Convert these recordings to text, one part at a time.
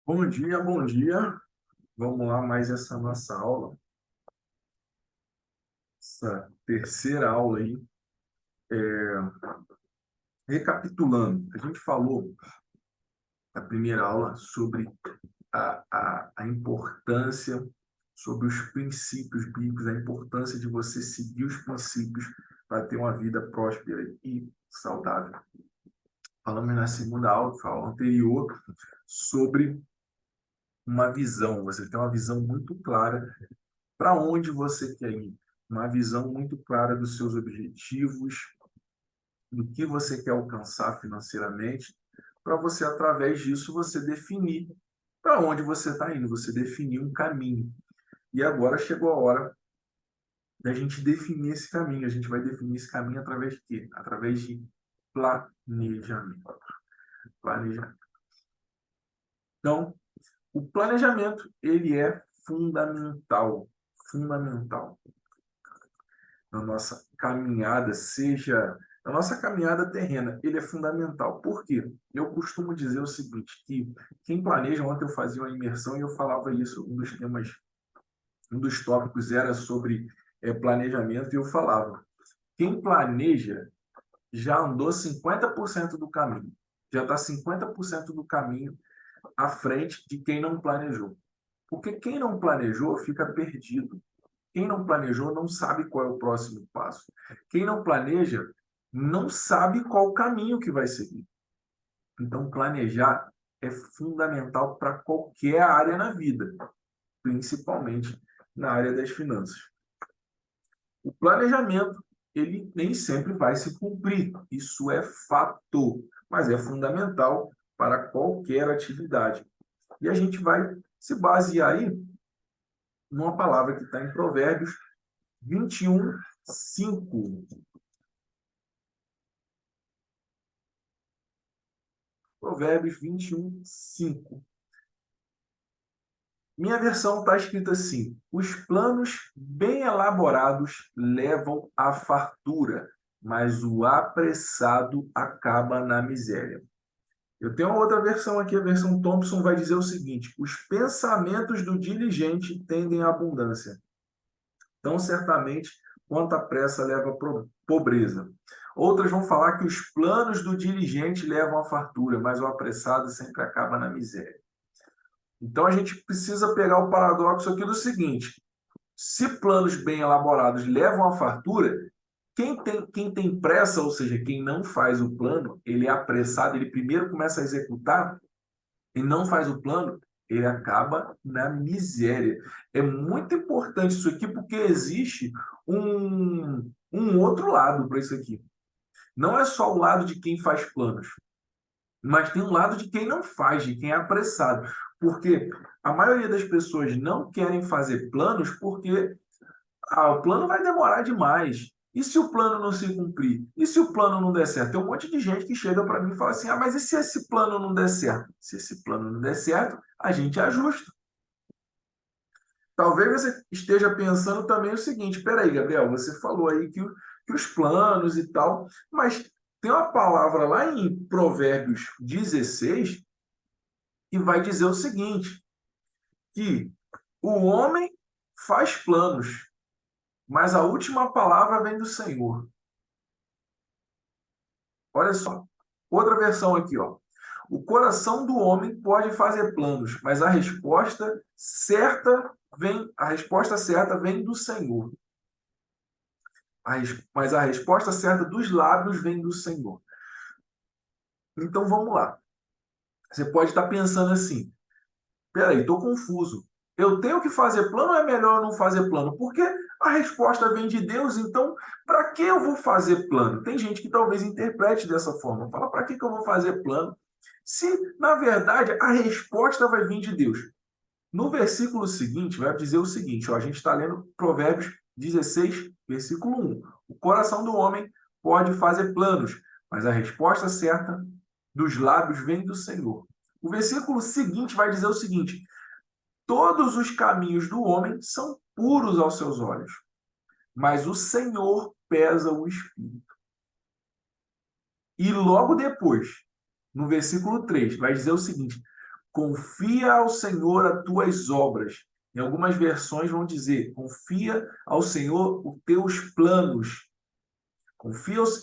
Bom dia, bom dia. Vamos lá, mais essa nossa aula, essa terceira aula aí. Recapitulando, a gente falou na primeira aula sobre a importância, sobre os princípios bíblicos, a importância de você seguir os princípios para ter uma vida próspera e saudável. Falamos na segunda aula, aula anterior, sobre uma visão. Você tem uma visão muito clara para onde você quer ir, uma visão muito clara dos seus objetivos, do que você quer alcançar financeiramente, para você, através disso, você definir para onde você está indo, você definir um caminho. E agora chegou a hora da gente definir esse caminho. A gente vai definir esse caminho através de quê? Através de planejamento. Planejamento. Então, o planejamento, ele é fundamental, fundamental na nossa caminhada, seja na nossa caminhada terrena, ele é fundamental. Por quê? Eu costumo dizer o seguinte, que quem planeja, ontem eu fazia uma imersão e eu falava isso, um dos temas, um dos tópicos era sobre planejamento, e eu falava, quem planeja já andou 50% do caminho, já está 50% do caminho à frente de quem não planejou. Porque quem não planejou fica perdido. Quem não planejou não sabe qual é o próximo passo. Quem não planeja não sabe qual o caminho que vai seguir. Então, planejar é fundamental para qualquer área na vida, principalmente na área das finanças. O planejamento, ele nem sempre vai se cumprir, isso é fato, mas é fundamental para qualquer atividade. E a gente vai se basear aí numa palavra que está em Provérbios 21, 5. Provérbios 21, 5. Minha versão está escrita assim: os planos bem elaborados levam à fartura, mas o apressado acaba na miséria. Eu tenho uma outra versão aqui, a versão Thompson vai dizer o seguinte: os pensamentos do diligente tendem à abundância. Então, certamente, quanta pressa leva à pobreza. Outras vão falar que os planos do diligente levam à fartura, mas o apressado sempre acaba na miséria. Então, a gente precisa pegar o paradoxo aqui do seguinte: se planos bem elaborados levam à fartura, quem tem pressa, ou seja, quem não faz o plano, ele é apressado, ele primeiro começa a executar e não faz o plano, ele acaba na miséria. É muito importante isso aqui, porque existe um outro lado para isso aqui. Não é só o lado de quem faz planos, mas tem um lado de quem não faz, de quem é apressado. Porque a maioria das pessoas não querem fazer planos porque o plano vai demorar demais. E se o plano não se cumprir? E se o plano não der certo? Tem um monte de gente que chega para mim e fala assim: mas e se esse plano não der certo? Se esse plano não der certo, a gente ajusta. Talvez você esteja pensando também o seguinte: peraí, Gabriel, você falou aí que os planos e tal, mas tem uma palavra lá em Provérbios 16 que vai dizer o seguinte: que o homem faz planos, mas a última palavra vem do Senhor. Olha só. Outra versão aqui, ó. O coração do homem pode fazer planos, mas a resposta certa vem do Senhor. Mas a resposta certa dos lábios vem do Senhor. Então vamos lá. Você pode estar pensando assim: peraí, estou confuso. Eu tenho que fazer plano ou é melhor não fazer plano? Porque a resposta vem de Deus, então para que eu vou fazer plano? Tem gente que talvez interprete dessa forma. Fala, para que eu vou fazer plano? Se, na verdade, a resposta vai vir de Deus. No versículo seguinte, vai dizer o seguinte, ó, a gente está lendo Provérbios 16, versículo 1. O coração do homem pode fazer planos, mas a resposta certa dos lábios vem do Senhor. O versículo seguinte vai dizer o seguinte: todos os caminhos do homem são puros aos seus olhos, mas o Senhor pesa o espírito. E logo depois, no versículo 3, vai dizer o seguinte: confia ao Senhor as tuas obras. Em algumas versões vão dizer, confia ao Senhor os teus planos.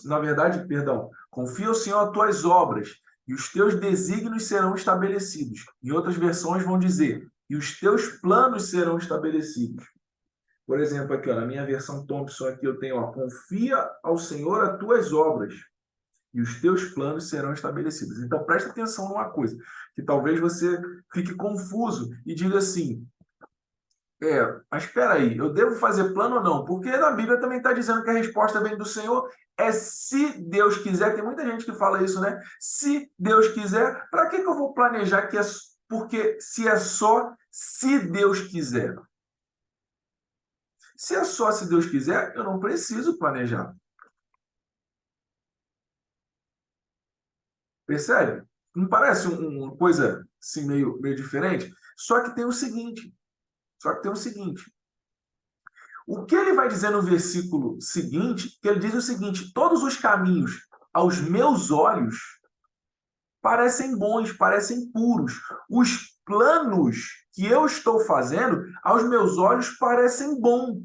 Na verdade, perdão, confia ao Senhor as tuas obras, e os teus desígnios serão estabelecidos. Em outras versões vão dizer, e os teus planos serão estabelecidos. Por exemplo, aqui, ó, na minha versão Thompson, aqui eu tenho, ó, confia ao Senhor as tuas obras, e os teus planos serão estabelecidos. Então, preste atenção numa coisa, que talvez você fique confuso e diga assim, mas espera aí, eu devo fazer plano ou não? Porque na Bíblia também está dizendo que a resposta vem do Senhor, é se Deus quiser. Tem muita gente que fala isso, né? Se Deus quiser, para que eu vou planejar que é porque se é só se Deus quiser? Se é só se Deus quiser, eu não preciso planejar. Percebe? Não parece uma coisa assim meio diferente? Só que tem o seguinte, o que ele vai dizer no versículo seguinte, que ele diz o seguinte, todos os caminhos aos meus olhos parecem bons, parecem puros. Os planos que eu estou fazendo, aos meus olhos, parecem bons.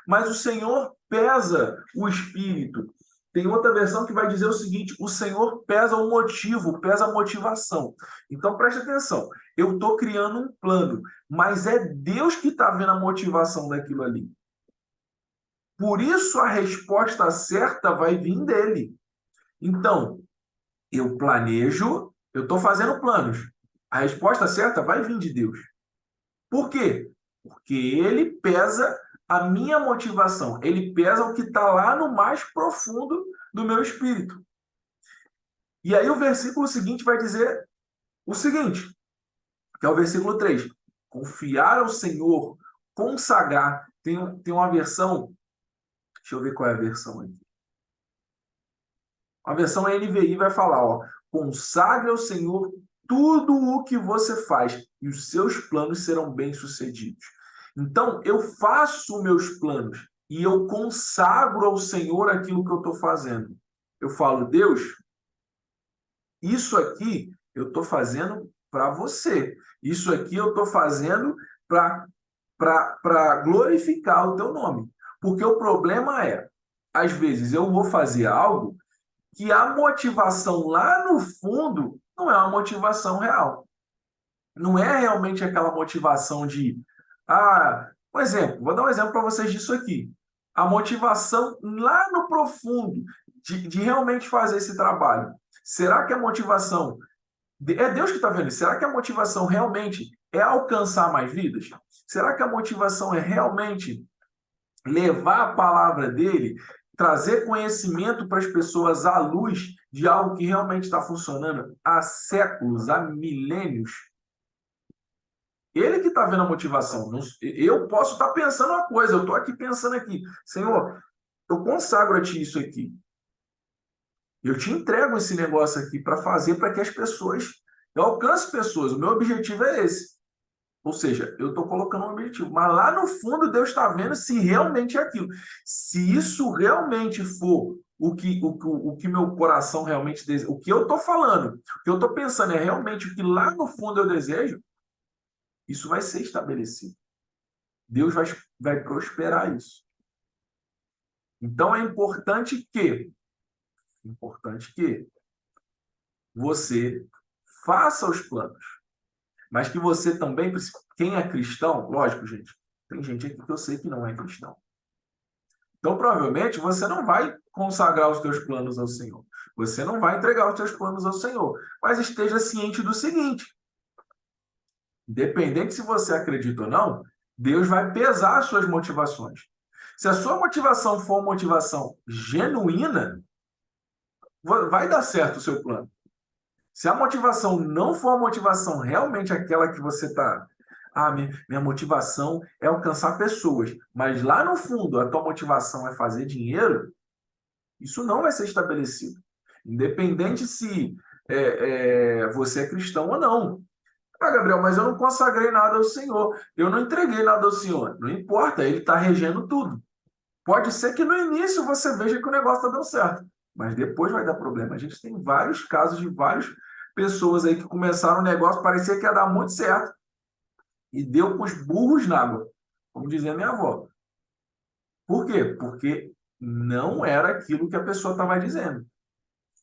Mas o Senhor pesa o espírito. Tem outra versão que vai dizer o seguinte, o Senhor pesa o motivo, pesa a motivação. Então, preste atenção. Eu estou criando um plano, mas é Deus que está vendo a motivação daquilo ali. Por isso, a resposta certa vai vir dele. Então, eu planejo, eu estou fazendo planos. A resposta certa vai vir de Deus. Por quê? Porque ele pesa a minha motivação. Ele pesa o que está lá no mais profundo do meu espírito. E aí o versículo seguinte vai dizer o seguinte, que é o versículo 3. Confiar ao Senhor, consagrar. Tem uma versão, deixa eu ver qual é a versão aqui. A versão NVI vai falar, ó, consagre ao Senhor tudo o que você faz e os seus planos serão bem-sucedidos. Então, eu faço meus planos e eu consagro ao Senhor aquilo que eu estou fazendo. Eu falo, Deus, isso aqui eu estou fazendo para você. Isso aqui eu estou fazendo para glorificar o teu nome. Porque o problema é, às vezes eu vou fazer algo que a motivação lá no fundo não é uma motivação real. Não é realmente aquela motivação de... um exemplo, vou dar um exemplo para vocês disso aqui. A motivação lá no profundo de realmente fazer esse trabalho. Será que a motivação... É Deus que está vendo isso. Será que a motivação realmente é alcançar mais vidas? Será que a motivação é realmente levar a palavra dele, trazer conhecimento para as pessoas à luz de algo que realmente está funcionando há séculos, há milênios? Ele que está vendo a motivação. Eu posso estar pensando uma coisa, eu estou aqui pensando aqui, Senhor, eu consagro a Ti isso aqui. Eu te entrego esse negócio aqui para fazer para que as pessoas, eu alcance pessoas. O meu objetivo é esse. Ou seja, eu estou colocando um objetivo. Mas lá no fundo, Deus está vendo se realmente é aquilo. Se isso realmente for o que meu coração realmente deseja, o que eu estou falando, o que eu estou pensando é realmente o que lá no fundo eu desejo, isso vai ser estabelecido. Deus vai prosperar isso. Então, é importante que você faça os planos. Mas que você também, quem é cristão, lógico, gente, tem gente aqui que eu sei que não é cristão. Então, provavelmente, você não vai consagrar os teus planos ao Senhor. Você não vai entregar os teus planos ao Senhor. Mas esteja ciente do seguinte, independente se você acredita ou não, Deus vai pesar as suas motivações. Se a sua motivação for uma motivação genuína, vai dar certo o seu plano. Se a motivação não for a motivação realmente aquela que você está... minha motivação é alcançar pessoas, mas lá no fundo a tua motivação é fazer dinheiro, isso não vai ser estabelecido. Independente se você é cristão ou não. Gabriel, mas eu não consagrei nada ao Senhor, eu não entreguei nada ao Senhor. Não importa, Ele está regendo tudo. Pode ser que no início você veja que o negócio está dando certo, mas depois vai dar problema. A gente tem vários casos de vários pessoas aí que começaram um negócio, parecia que ia dar muito certo, e deu com os burros na água, como dizia minha avó. Por quê? Porque não era aquilo que a pessoa estava dizendo.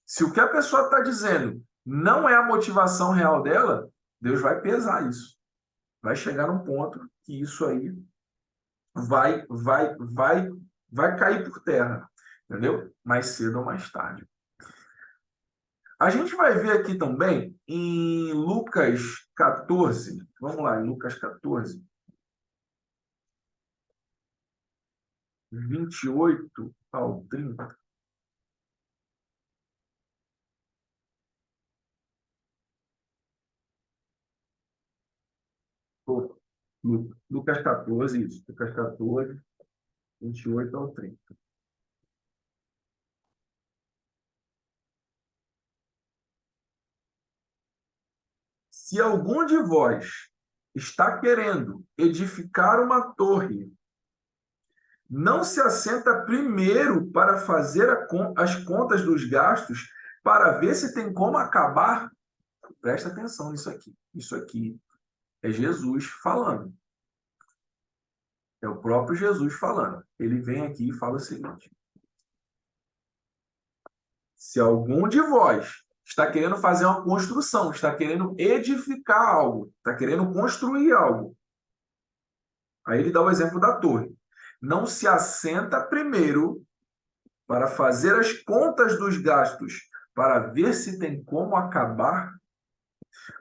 Se o que a pessoa está dizendo não é a motivação real dela, Deus vai pesar isso. Vai chegar num ponto que isso aí vai cair por terra, entendeu? Mais cedo ou mais tarde. A gente vai ver aqui também em Lucas 14. Vamos lá, em Lucas 14, 28 ao 30. Lucas 14, isso. Lucas 14, 28 ao 30. Se algum de vós está querendo edificar uma torre, não se assenta primeiro para fazer as contas dos gastos, para ver se tem como acabar? Presta atenção nisso aqui. Isso aqui é Jesus falando. É o próprio Jesus falando. Ele vem aqui e fala o seguinte: se algum de vós está querendo fazer uma construção, está querendo edificar algo, está querendo construir algo, aí ele dá o exemplo da torre. Não se assenta primeiro para fazer as contas dos gastos, para ver se tem como acabar,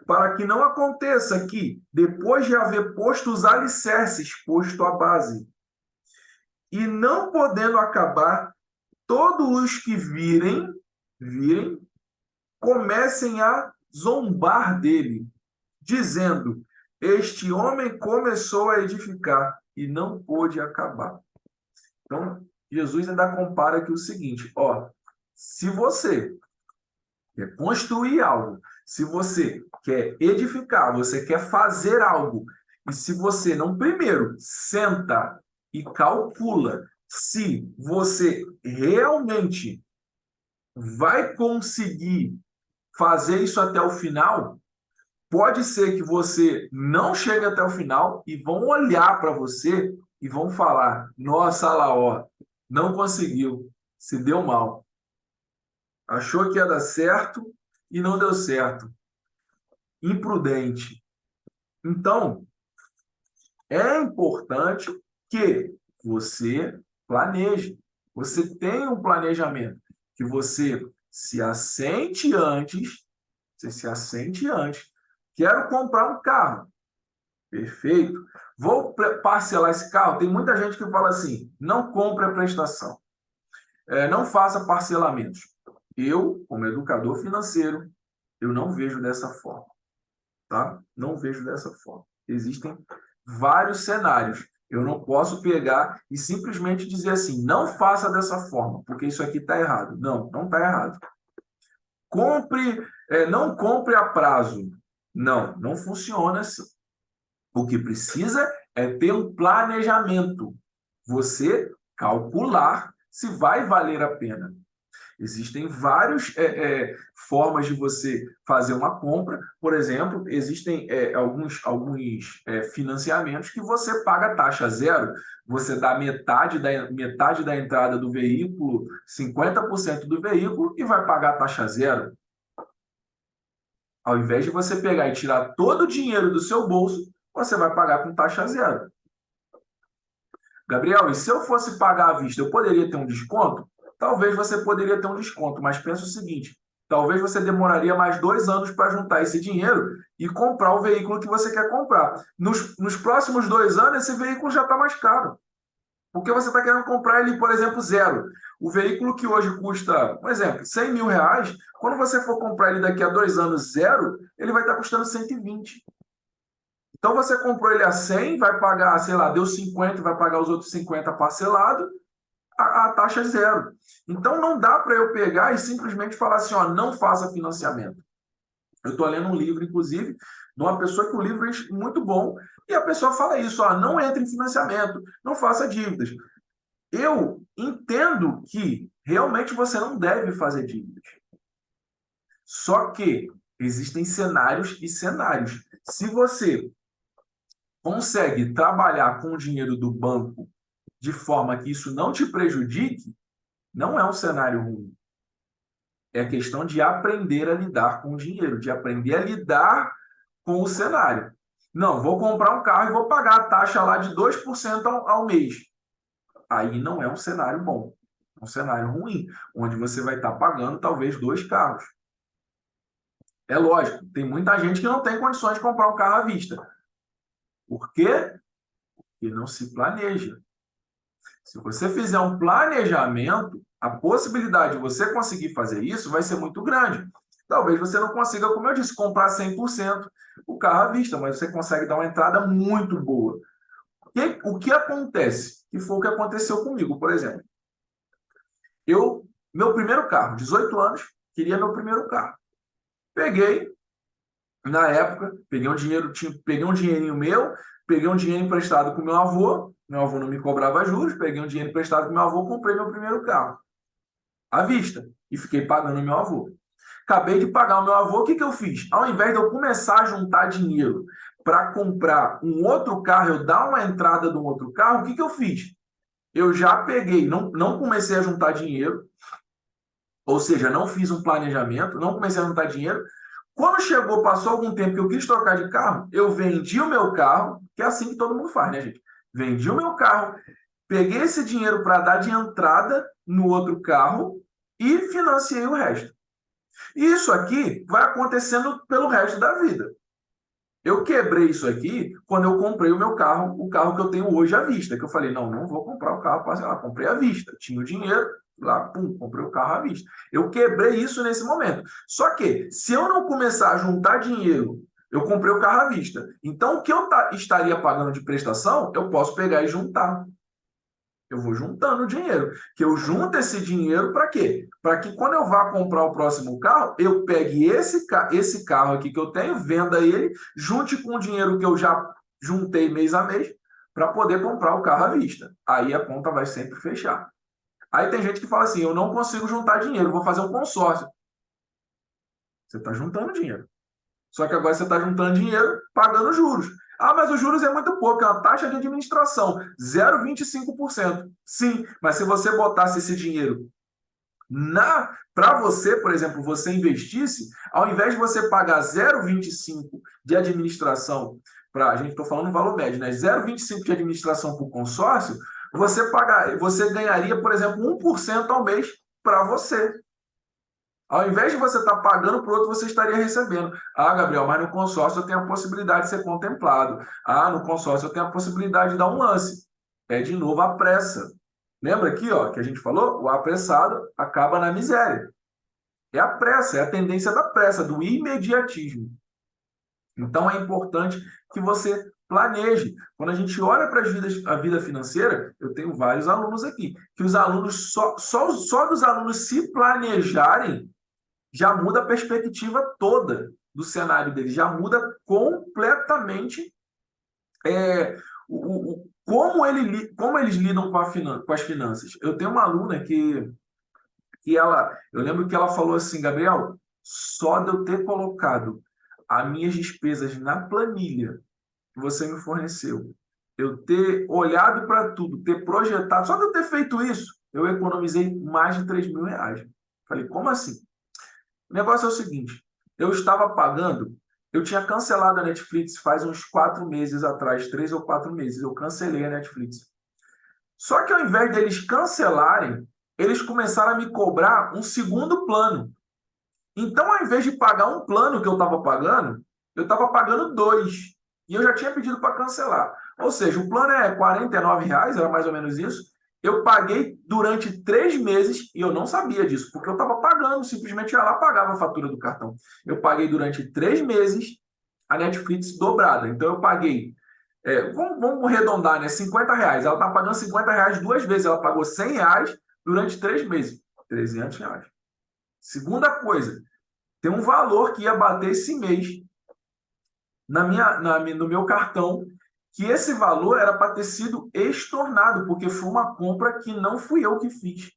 para que não aconteça que, depois de haver posto os alicerces, posto a base, e não podendo acabar, todos os que virem, comecem a zombar dele, dizendo: este homem começou a edificar e não pôde acabar. Então, Jesus ainda compara aqui o seguinte: ó, se você quer construir algo, se você quer edificar, você quer fazer algo, e se você não primeiro senta e calcula se você realmente vai conseguir fazer isso até o final, pode ser que você não chegue até o final e vão olhar para você e vão falar: nossa, lá, ó, não conseguiu, se deu mal. Achou que ia dar certo e não deu certo. Imprudente. Então, é importante que você planeje. Você tenha um planejamento, que você se assente antes, Quero comprar um carro. Perfeito. Vou parcelar esse carro. Tem muita gente que fala assim: não compre a prestação, não faça parcelamentos. Eu, como educador financeiro, eu não vejo dessa forma, tá? Não vejo dessa forma. Existem vários cenários. Eu não posso pegar e simplesmente dizer assim: não faça dessa forma, porque isso aqui está errado. Não, não está errado. Não compre a prazo. Não, não funciona assim. O que precisa é ter um planejamento. Você calcular se vai valer a pena. Existem várias formas de você fazer uma compra. Por exemplo, existem alguns financiamentos que você paga taxa zero. Você dá metade da entrada do veículo, 50% do veículo, e vai pagar taxa zero. Ao invés de você pegar e tirar todo o dinheiro do seu bolso, você vai pagar com taxa zero. Gabriel, e se eu fosse pagar à vista, eu poderia ter um desconto? Talvez você poderia ter um desconto, mas pensa o seguinte: talvez você demoraria mais 2 anos para juntar esse dinheiro e comprar o veículo que você quer comprar. Nos próximos 2 anos, esse veículo já está mais caro. Porque você está querendo comprar ele, por exemplo, zero. O veículo que hoje custa, por exemplo, 100 mil reais, quando você for comprar ele daqui a 2 anos zero, ele vai estar custando 120. Então você comprou ele a 100, vai pagar, sei lá, deu 50, vai pagar os outros 50 parcelado, a taxa é zero. Então não dá para eu pegar e simplesmente falar assim: ó, não faça financiamento. Eu estou lendo um livro, inclusive, de uma pessoa que o livro é muito bom, e a pessoa fala isso: ó, não entre em financiamento, não faça dívidas. Eu entendo que realmente você não deve fazer dívidas. Só que Existem cenários e cenários. Se você consegue trabalhar com o dinheiro do banco de forma que isso não te prejudique, não é um cenário ruim. É questão de aprender a lidar com o dinheiro, de aprender a lidar com o cenário. Não, vou comprar um carro e vou pagar a taxa lá de 2% ao mês. Aí não é um cenário bom. É um cenário ruim, onde você vai estar pagando talvez 2 carros. É lógico, tem muita gente que não tem condições de comprar um carro à vista. Por quê? Porque não se planeja. Se você fizer um planejamento, a possibilidade de você conseguir fazer isso vai ser muito grande. Talvez você não consiga, como eu disse, comprar 100% o carro à vista, mas você consegue dar uma entrada muito boa. O que acontece? Que foi o que aconteceu comigo, por exemplo. Meu primeiro carro, 18 anos, queria meu primeiro carro. Peguei, na época, peguei um dinheirinho meu, peguei um dinheiro emprestado com meu avô não me cobrava juros, peguei um dinheiro emprestado com meu avô, comprei meu primeiro carro, à vista, e fiquei pagando meu avô. Acabei de pagar o meu avô, o que eu fiz? Ao invés de eu começar a juntar dinheiro para comprar um outro carro, eu dar uma entrada de um outro carro, o que eu fiz? Eu já peguei, não comecei a juntar dinheiro, ou seja, não fiz um planejamento, não comecei a juntar dinheiro. Quando chegou, passou algum tempo que eu quis trocar de carro, eu vendi o meu carro, que é assim que todo mundo faz, né, gente? Vendi o meu carro, peguei esse dinheiro para dar de entrada no outro carro e financiei o resto. E isso aqui vai acontecendo pelo resto da vida. Eu quebrei isso aqui quando eu comprei o meu carro, o carro que eu tenho hoje à vista, que eu falei, não vou comprar o carro, sei lá, comprei à vista, tinha o dinheiro, lá, pum, comprei o carro à vista. Eu quebrei isso nesse momento. Só que, se eu não começar a juntar dinheiro, eu comprei o carro à vista. Então, o que eu estaria pagando de prestação, eu posso pegar e juntar. Eu vou juntando dinheiro. Que eu junto esse dinheiro para quê? Para que quando eu vá comprar o próximo carro, eu pegue esse carro aqui que eu tenho, venda ele, junte com o dinheiro que eu já juntei mês a mês, para poder comprar o carro à vista. Aí a conta vai sempre fechar. Aí tem gente que fala assim: eu não consigo juntar dinheiro, vou fazer um consórcio. Você está juntando dinheiro. Só que agora você está juntando dinheiro pagando juros. Ah, mas os juros é muito pouco, é uma taxa de administração, 0,25%. Sim, mas se você botasse esse dinheiro para você, por exemplo, você investisse, ao invés de você pagar 0,25 de administração, a gente está falando um valor médio, né? 0,25 de administração por consórcio, você ganharia, por exemplo, 1% ao mês para você. Ao invés de você estar pagando para o outro, você estaria recebendo. Ah, Gabriel, mas no consórcio eu tenho a possibilidade de ser contemplado. Ah, no consórcio eu tenho a possibilidade de dar um lance. É de novo a pressa. Lembra aqui, ó, que a gente falou? O apressado acaba na miséria. É a pressa, é a tendência da pressa, do imediatismo. Então é importante que você planeje. Quando a gente olha para a vida financeira, eu tenho vários alunos aqui, que os alunos, só dos alunos se planejarem, já muda a perspectiva toda do cenário dele, já muda completamente como eles lidam com as finanças. Eu tenho uma aluna eu lembro que ela falou assim, Gabriel, só de eu ter colocado as minhas despesas na planilha que você me forneceu, eu ter olhado para tudo, ter projetado, só de eu ter feito isso, eu economizei mais de R$ 3.000. Falei, como assim? O negócio é o seguinte, eu tinha cancelado a Netflix faz uns 4 meses atrás, 3 ou 4 meses, eu cancelei a Netflix. Só que ao invés deles cancelarem, eles começaram a me cobrar um segundo plano. Então, ao invés de pagar um plano que eu estava pagando dois. E eu já tinha pedido para cancelar. Ou seja, o plano é R$ 49, era mais ou menos isso. Eu paguei durante 3 meses e eu não sabia disso, porque eu estava pagando, simplesmente ia lá pagava a fatura do cartão. Eu paguei durante 3 meses a Netflix dobrada. Então eu paguei, vamos arredondar, né? R$ 50. Ela está pagando R$ 50 duas vezes. Ela pagou R$ 100 durante 3 meses. R$ 300. Segunda coisa, tem um valor que ia bater esse mês no meu cartão, que esse valor era para ter sido estornado, porque foi uma compra que não fui eu que fiz.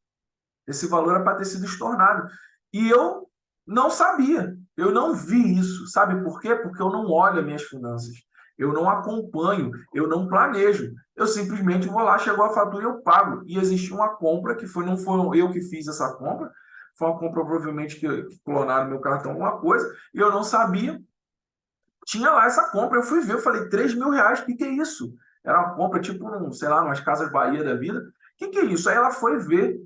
Esse valor era para ter sido estornado. E eu não sabia. Eu não vi isso. Sabe por quê? Porque eu não olho as minhas finanças. Eu não acompanho, eu não planejo. Eu simplesmente vou lá, chegou a fatura e eu pago. E existiu uma compra que não foi eu que fiz essa compra, foi uma compra provavelmente que clonaram meu cartão, alguma coisa, e eu não sabia. Tinha lá essa compra, eu fui ver, eu falei, R$ 3.000, o que é isso? Era uma compra tipo, sei lá, umas Casas Bahia da vida. O que é isso? Aí ela foi ver.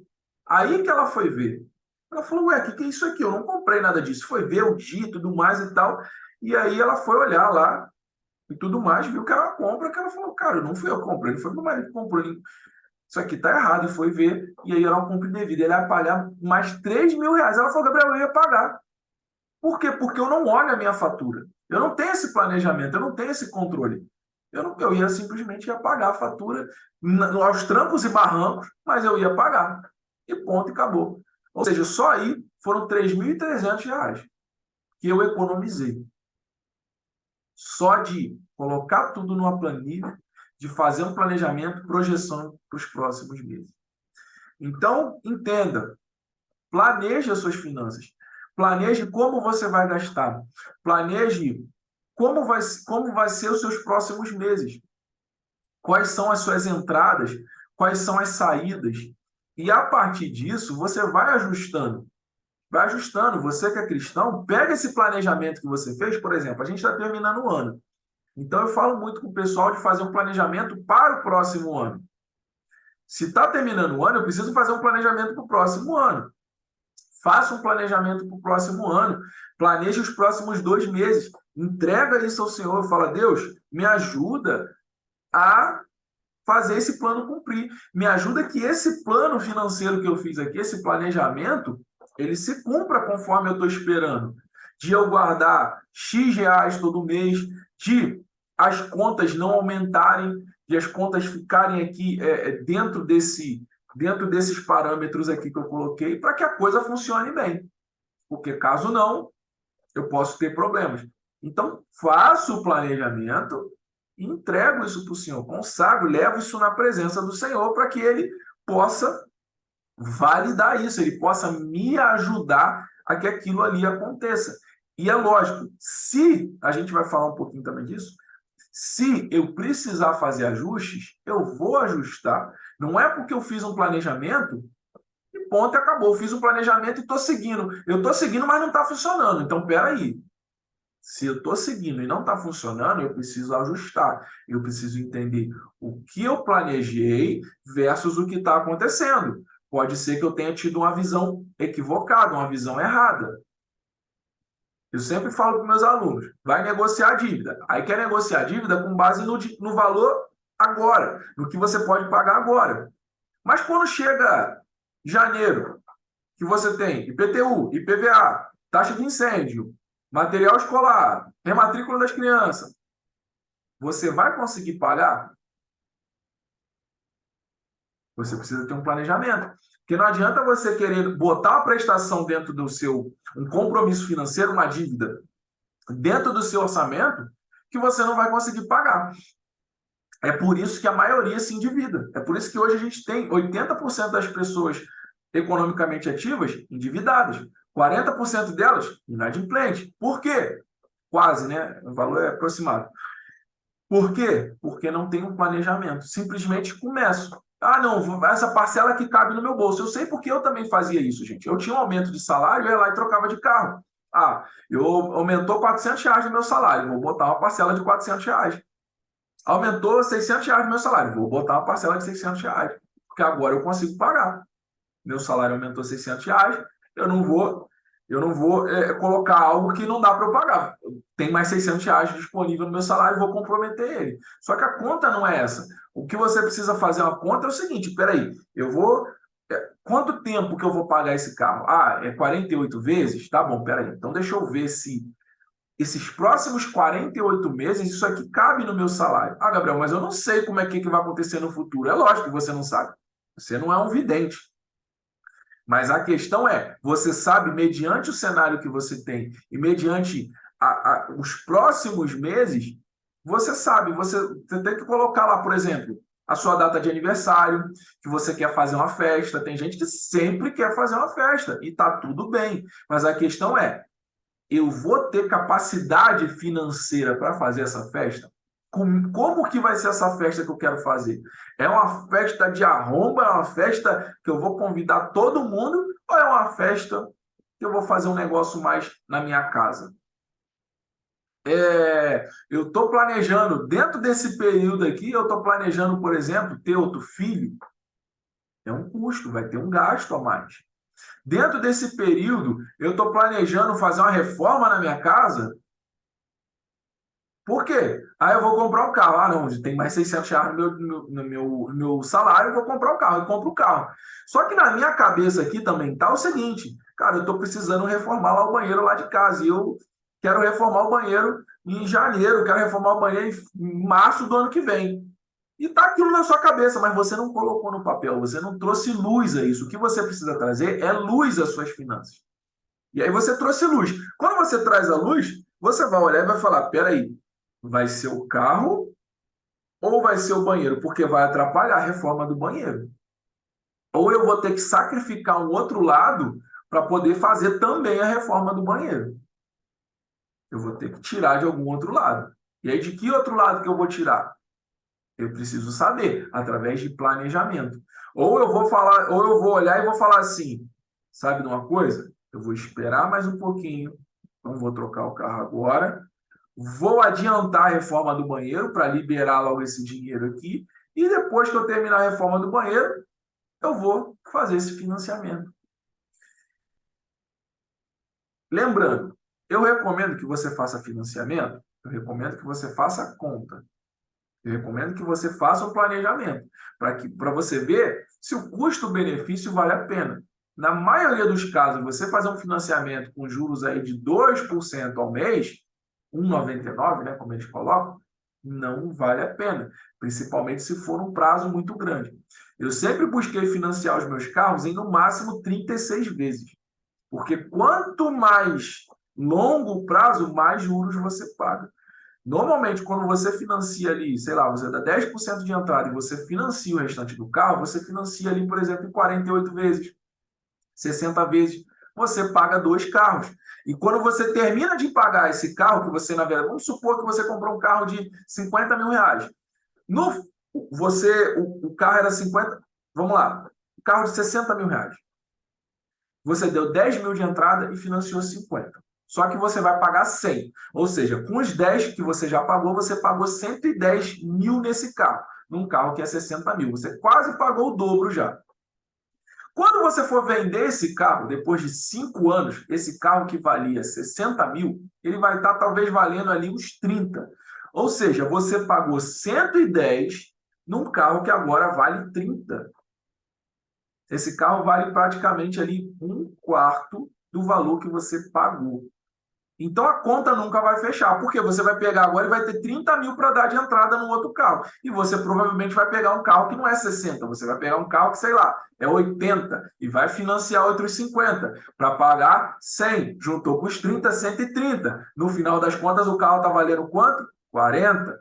Aí que ela foi ver. Ela falou, ué, o que é isso aqui? Eu não comprei nada disso. Foi ver o dia e tudo mais e tal. E aí ela foi olhar lá e tudo mais, viu que era uma compra, que ela falou, cara, não fui eu que comprei, não foi meu marido que comprou. Isso aqui tá errado. E foi ver, e aí era uma compra indevida. Ele ia pagar mais R$ 3.000. Ela falou, Gabriel, eu ia pagar. Por quê? Porque eu não olho a minha fatura. Eu não tenho esse planejamento, eu não tenho esse controle. Eu ia simplesmente ia pagar a fatura aos trancos e barrancos, mas eu ia pagar. E ponto, e acabou. Ou seja, só aí foram R$ 3.300 que eu economizei. Só de colocar tudo numa planilha, de fazer um planejamento, projeção para os próximos meses. Então, entenda, planeje as suas finanças. Planeje como você vai gastar. Planeje como vai ser os seus próximos meses. Quais são as suas entradas, quais são as saídas. E a partir disso, você vai ajustando. Vai ajustando. Você que é cristão, pega esse planejamento que você fez, por exemplo, a gente está terminando o ano. Então, eu falo muito com o pessoal de fazer um planejamento para o próximo ano. Se está terminando o ano, eu preciso fazer um planejamento para o próximo ano. Faça um planejamento para o próximo ano. Planeje os próximos 2 meses. Entrega isso ao Senhor. Fala, Deus, me ajuda a fazer esse plano cumprir. Me ajuda que esse plano financeiro que eu fiz aqui, esse planejamento, ele se cumpra conforme eu estou esperando. De eu guardar X reais todo mês, de as contas não aumentarem, de as contas ficarem aqui dentro desses parâmetros aqui que eu coloquei, para que a coisa funcione bem. Porque caso não, eu posso ter problemas. Então, faço o planejamento e entrego isso para o Senhor, consagro, levo isso na presença do Senhor para que Ele possa validar isso, Ele possa me ajudar a que aquilo ali aconteça. E é lógico, se a gente vai falar um pouquinho também disso, se eu precisar fazer ajustes, eu vou ajustar. Não é porque eu fiz um planejamento e ponto, acabou. Eu fiz um planejamento e estou seguindo. Eu estou seguindo, mas não está funcionando. Então, peraí. Se eu estou seguindo e não está funcionando, eu preciso ajustar. Eu preciso entender o que eu planejei versus o que está acontecendo. Pode ser que eu tenha tido uma visão equivocada, uma visão errada. Eu sempre falo para meus alunos, vai negociar a dívida. Aí quer negociar a dívida com base no valor agora, no que você pode pagar agora. Mas quando chega janeiro, que você tem IPTU, IPVA, taxa de incêndio, material escolar, rematrícula das crianças, você vai conseguir pagar? Você precisa ter um planejamento. Porque não adianta você querer botar a prestação dentro do seu, um compromisso financeiro, uma dívida, dentro do seu orçamento, que você não vai conseguir pagar. É por isso que a maioria se endivida. É por isso que hoje a gente tem 80% das pessoas economicamente ativas endividadas. 40% delas inadimplentes. Por quê? Quase, né? O valor é aproximado. Por quê? Porque não tem um planejamento. Simplesmente começo. Ah, não, essa parcela aqui cabe no meu bolso. Eu sei porque eu também fazia isso, gente. Eu tinha um aumento de salário, eu ia lá e trocava de carro. Ah, aumentou R$ 400 no meu salário, vou botar uma parcela de R$ 400. Aumentou R$ 600 no meu salário, vou botar uma parcela de R$ 600, porque agora eu consigo pagar. Meu salário aumentou R$ 600, eu não vou colocar algo que não dá para eu pagar. Tem mais R$ 600 disponível no meu salário, vou comprometer ele. Só que a conta não é essa. O que você precisa fazer uma conta é o seguinte, peraí, quanto tempo que eu vou pagar esse carro? Ah, é 48 vezes? Tá bom, peraí. Então deixa eu ver se esses próximos 48 meses, isso aqui cabe no meu salário. Ah, Gabriel, mas eu não sei como é que vai acontecer no futuro. É lógico que você não sabe. Você não é um vidente. Mas a questão é, você sabe, mediante o cenário que você tem e mediante os próximos meses, você sabe, você tem que colocar lá, por exemplo, a sua data de aniversário, que você quer fazer uma festa. Tem gente que sempre quer fazer uma festa e tá tudo bem. Mas a questão é, eu vou ter capacidade financeira para fazer essa festa? Como que vai ser essa festa que eu quero fazer? É uma festa de arromba? É uma festa que eu vou convidar todo mundo? Ou é uma festa que eu vou fazer um negócio mais na minha casa? Eu estou planejando, dentro desse período aqui, eu estou planejando, por exemplo, ter outro filho. É um custo, vai ter um gasto a mais. Dentro desse período, eu estou planejando fazer uma reforma na minha casa. Por quê? Aí eu vou comprar um carro. Ah, não, tem mais R$ 600 no meu salário, eu vou comprar um carro. Eu compro o carro. Só que na minha cabeça aqui também está o seguinte, cara, eu estou precisando reformar lá o banheiro lá de casa. E eu quero reformar o banheiro em janeiro, quero reformar o banheiro em março do ano que vem. E está aquilo na sua cabeça, mas você não colocou no papel, você não trouxe luz a isso. O que você precisa trazer é luz às suas finanças. E aí você trouxe luz. Quando você traz a luz, você vai olhar e vai falar, peraí, vai ser o carro ou vai ser o banheiro? Porque vai atrapalhar a reforma do banheiro. Ou eu vou ter que sacrificar um outro lado para poder fazer também a reforma do banheiro. Eu vou ter que tirar de algum outro lado. E aí, de que outro lado que eu vou tirar? Eu preciso saber, através de planejamento. Ou eu vou falar, ou eu vou olhar e vou falar assim, sabe de uma coisa? Eu vou esperar mais um pouquinho, não vou trocar o carro agora, vou adiantar a reforma do banheiro para liberar logo esse dinheiro aqui, e depois que eu terminar a reforma do banheiro, eu vou fazer esse financiamento. Lembrando, eu recomendo que você faça financiamento, eu recomendo que você faça conta. Eu recomendo que você faça um planejamento, para você ver se o custo-benefício vale a pena. Na maioria dos casos, você fazer um financiamento com juros aí de 2% ao mês, 1,99, né, como eles colocam, não vale a pena, principalmente se for um prazo muito grande. Eu sempre busquei financiar os meus carros em no máximo 36 vezes, porque quanto mais longo o prazo, mais juros você paga. Normalmente, quando você financia ali, sei lá, você dá 10% de entrada e você financia o restante do carro, você financia ali, por exemplo, em 48 vezes, 60 vezes. Você paga 2 carros. E quando você termina de pagar esse carro, que você, na verdade, vamos supor que você comprou um carro de 50 mil reais. No, o carro era 50, vamos lá, o carro de 60 mil reais. Você deu 10 mil de entrada e financiou 50. Só que você vai pagar 100. Ou seja, com os 10 que você já pagou, você pagou 110 mil nesse carro. Num carro que é 60 mil. Você quase pagou o dobro já. Quando você for vender esse carro, depois de 5 anos, esse carro que valia 60 mil, ele vai estar talvez valendo ali uns 30. Ou seja, você pagou 110 num carro que agora vale 30. Esse carro vale praticamente ali um quarto do valor que você pagou. Então a conta nunca vai fechar, porque você vai pegar agora e vai ter 30 mil para dar de entrada no outro carro. E você provavelmente vai pegar um carro que não é 60, você vai pegar um carro que, sei lá, é 80 e vai financiar outros 50 para pagar 100. Juntou com os 30, 130. No final das contas, o carro está valendo quanto? 40.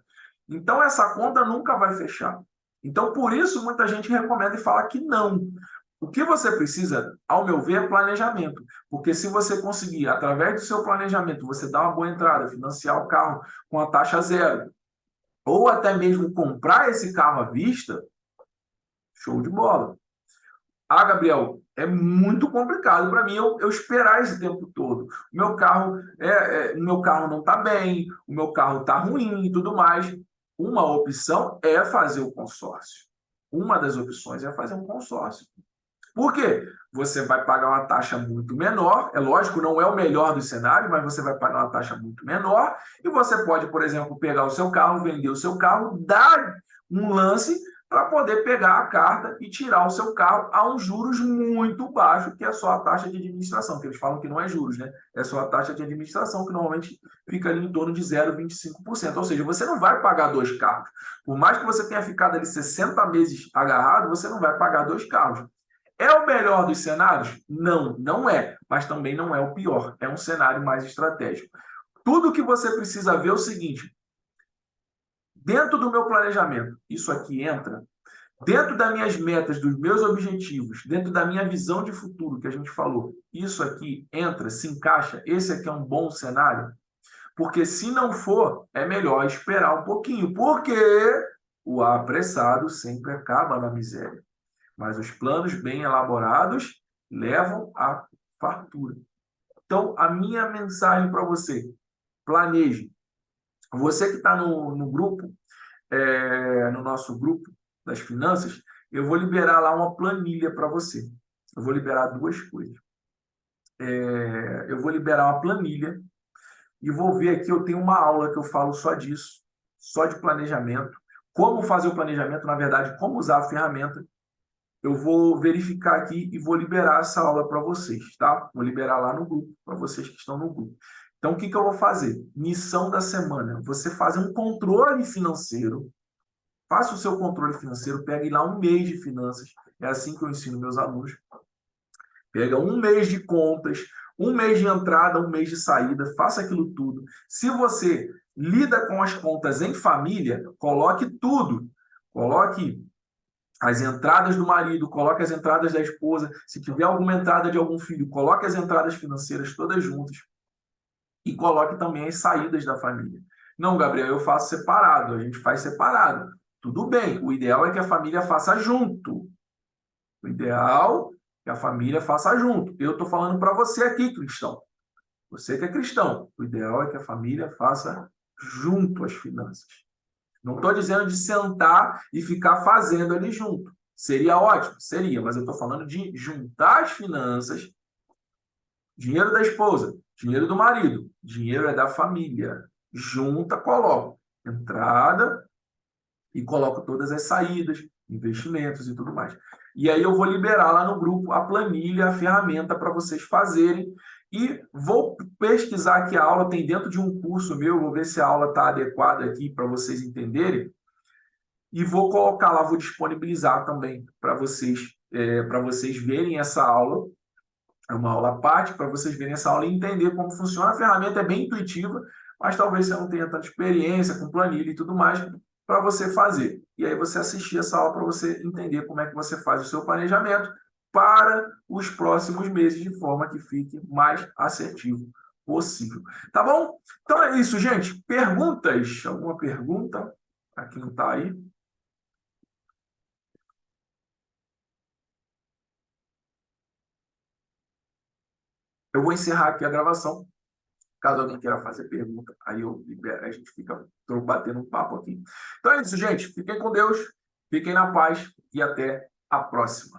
Então essa conta nunca vai fechar. Então por isso muita gente recomenda e fala que não. O que você precisa, ao meu ver, é planejamento. Porque se você conseguir, através do seu planejamento, você dar uma boa entrada, financiar o carro com a taxa zero, ou até mesmo comprar esse carro à vista, show de bola. Ah, Gabriel, é muito complicado para mim eu esperar esse tempo todo. O meu carro não está bem, o meu carro está ruim e tudo mais. Uma opção é fazer o consórcio. Uma das opções é fazer um consórcio. Por quê? Você vai pagar uma taxa muito menor, é lógico, não é o melhor do cenário, mas você vai pagar uma taxa muito menor e você pode, por exemplo, pegar o seu carro, vender o seu carro, dar um lance para poder pegar a carta e tirar o seu carro a um juros muito baixo, que é só a taxa de administração, que eles falam que não é juros, né? É só a taxa de administração, que normalmente fica ali em torno de 0,25%. Ou seja, você não vai pagar 2 carros. Por mais que você tenha ficado ali 60 meses agarrado, você não vai pagar 2 carros. É o melhor dos cenários? Não, não é. Mas também não é o pior. É um cenário mais estratégico. Tudo que você precisa ver é o seguinte. Dentro do meu planejamento, isso aqui entra? dentro das minhas metas, dos meus objetivos, dentro da minha visão de futuro que a gente falou, isso aqui entra, se encaixa, esse aqui é um bom cenário? Porque se não for, é melhor esperar um pouquinho, porque o apressado sempre acaba na miséria. Mas os planos bem elaborados levam à fartura. Então, a minha mensagem para você, planeje. Você que está no grupo, no nosso grupo das finanças, eu vou liberar lá uma planilha para você. Eu vou liberar duas coisas. Eu vou liberar uma planilha e vou ver aqui, eu tenho uma aula que eu falo só disso, só de planejamento, como fazer o planejamento, na verdade, como usar a ferramenta. Eu vou verificar aqui e vou liberar essa aula para vocês, tá? Vou liberar lá no grupo, para vocês que estão no grupo. Então, o que eu vou fazer? Missão da semana. Você fazer um controle financeiro. Faça o seu controle financeiro, pegue lá um mês de finanças. É assim que eu ensino meus alunos. Pega um mês de contas, um mês de entrada, um mês de saída, faça aquilo tudo. Se você lida com as contas em família, coloque tudo. Coloque as entradas do marido, coloque as entradas da esposa. Se tiver alguma entrada de algum filho, coloque as entradas financeiras todas juntas. E coloque também as saídas da família. Não, Gabriel, eu faço separado, a gente faz separado. Tudo bem, o ideal é que a família faça junto. O ideal é que a família faça junto. Eu estou falando para você aqui, cristão. Você que é cristão. O ideal é que a família faça junto as finanças. Não estou dizendo de sentar e ficar fazendo ali junto. Seria ótimo? Seria, mas eu estou falando de juntar as finanças, dinheiro da esposa, dinheiro do marido, dinheiro é da família. Junta, coloco entrada e coloco todas as saídas, investimentos e tudo mais. E aí eu vou liberar lá no grupo a planilha, a ferramenta para vocês fazerem. E vou pesquisar aqui a aula, tem dentro de um curso meu, vou ver se a aula está adequada aqui para vocês entenderem. E vou colocar lá, vou disponibilizar também para vocês verem essa aula. É uma aula à parte para vocês verem essa aula e entender como funciona. A ferramenta é bem intuitiva, mas talvez você não tenha tanta experiência com planilha e tudo mais para você fazer. E aí você assistir essa aula para você entender como é que você faz o seu planejamento para os próximos meses de forma que fique mais assertivo possível. Tá bom? Então é isso, gente. Perguntas? Alguma pergunta para quem está aí? Eu vou encerrar aqui a gravação. Caso alguém queira fazer pergunta, aí eu libero, a gente fica batendo um papo aqui. Então é isso, gente. Fiquem com Deus, fiquem na paz e até a próxima.